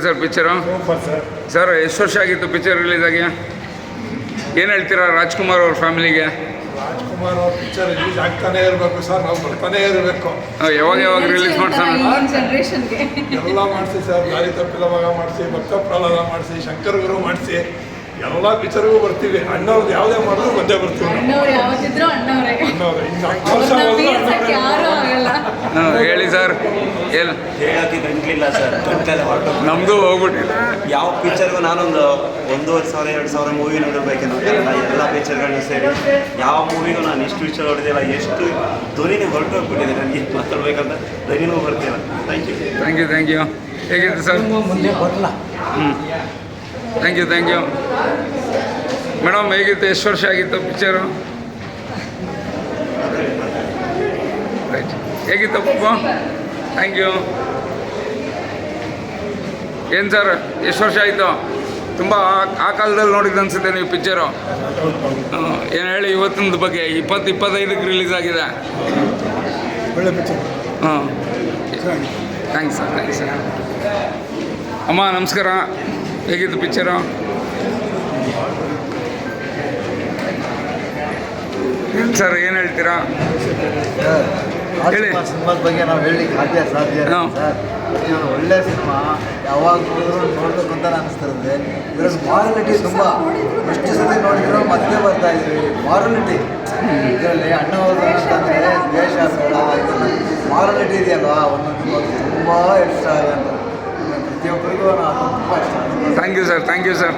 Sir picture? Super sir. Sir ಎಷ್ಟು ವರ್ಷ ಆಗಿತ್ತು ಪಿಕ್ಚರ್ ರಿಲೀಸ್ ಆಗಿ? ಏನು ಹೇಳ್ತೀರಾ ರಾಜ್ಕುಮಾರ್ ಅವ್ರ ಫ್ಯಾಮಿಲಿಗೆ? ರಾಜ್ಕುಮಾರ್ ಅವ್ರ ಪಿಕ್ಚರ್ ರಿಲೀಸ್ ಆಗ್ತಾನೆ ಇರಬೇಕು ಸರ್, ನಾವು ಬರ್ತಾನೆ ಇರಬೇಕು. ಯಾವಾಗ ರಿಲೀಸ್ ಮಾಡ್ಸೋಣ? ಎಲ್ಲ ಮಾಡಿಸಿ ಸರ್, ದಾರಿ ತಪ್ಪಿದ ಮಗ ಮಾಡಿಸಿ, ಭಕ್ತ ಪ್ರಹ್ಲಾದ ಮಾಡಿಸಿ, ಶಂಕರ್ ಗುರು ಮಾಡಿಸಿ, ಎಲ್ಲ ಪಿಕ್ಚರ್ಗೂ ಬರ್ತೀವಿ. ಅಣ್ಣವ್ರದ್ದು ಯಾವುದೇ ಮಾಡಿದ್ರು ಬಂದೇ ಬರ್ತೀವಿ. ಅಣ್ಣವ್ರೆ ಇನ್ನು 10 ವರ್ಷ ಹೋದ್ರು ಹೇಳಿ ಸರ್. ಏನು ಹೇಳೋಕ್ಕೆ ಗಂಟ್ಲಿಲ್ಲ ಸರ್, ನಮ್ಮದು ಹೋಗ್ಬಿಟ್ಟಿಲ್ಲ. ಯಾವ ಪಿಕ್ಚರ್ಗೂ ನಾನೊಂದು 1,500-2,000 ಮೂವಿ ನೋಡಬೇಕೇನೋ. ಎಲ್ಲ ಪಿಕ್ಚರ್ಗಳನ್ನ ಸೇರಿ ಯಾವ ಮೂವಿಗೂ ನಾನು ಇಷ್ಟು ವಿಷಯ ನೋಡಿದಿಲ್ಲ. ಎಷ್ಟು ಧ್ವನಿನೇ ಹೊರಟೋಗ್ಬಿಟ್ಟಿದೆ ನನಗೆ, ಮಾತಾಡ್ಬೇಕಂತ ಧ್ವನಿನೂ ಬರ್ತಿಲ್ಲ. Thank you. ಹೇಗಿತ್ತು ಸರ್? ಮುಂದೆ ಬರಲ್ಲ. Thank you. ಮೇಡಮ್ ಹೇಗಿತ್ತು? ಎಷ್ಟು ವರ್ಷ ಆಗಿತ್ತು ಪಿಕ್ಚರು? ರೈಟ್. ಹೇಗಿತ್ತು ಪಾಪ? Thank you. ಏನು ಸರ್ ಎಷ್ಟು ವರ್ಷ ಆಯಿತು? ತುಂಬ ಆ ಕಾಲದಲ್ಲಿ ನೋಡಿದ್ದು ಅನಿಸುತ್ತೆ ನೀವು ಪಿಕ್ಚರು. ಏನು ಹೇಳಿ ಇವತ್ತಿನ ಬಗ್ಗೆ? 2025ಕ್ಕೆ ರಿಲೀಸ್ ಆಗಿದೆ. ಒಳ್ಳೆ ಪಿಕ್ಚರ್. ಹಾಂ, ಥ್ಯಾಂಕ್ಸ್ ಸರ್. ಅಮ್ಮ ನಮಸ್ಕಾರ. ಹೇಗಿತ್ತು ಪಿಕ್ಚರು? ಸರ್ ಏನು ಹೇಳ್ತೀರಾ? ಹೇಳಿ. ಸಿನಿಮಾದ ಬಗ್ಗೆ ನಾವು ಹೇಳಲಿಕ್ಕೆ ಸಾಧ್ಯ ಸರ್. ಇದು ಒಳ್ಳೆ ಸಿನಿಮಾ, ಯಾವಾಗ ನೋಡಿದ್ರು ನೋಡ್ಬೇಕು ಅಂತ ಅನಿಸ್ತಿರುತ್ತೆ. ಇದರಲ್ಲಿ ಮಾರಲಿಟಿ ತುಂಬ, ಎಷ್ಟು ಸತಿ ನೋಡಿದ್ರು ಮತ್ತೆ ಬರ್ತಾ ಇದ್ವಿ. ಮಾರಲಿಟಿ ಇದರಲ್ಲಿ ಅಣ್ಣವ್ರು ಅಂತಂದರೆ ದ್ವೇಷ ಬೇಡ, ಇದನ್ನು ಮಾರಲಿಟಿ ಇದೆಯಲ್ವಾ, ಒಂದೊಂದು ತುಂಬ ಇಷ್ಟ ಆಗುತ್ತೆ ಪ್ರತಿಯೊಬ್ಬರಿಗೂ. ತುಂಬ ಇಷ್ಟ. Thank you sir.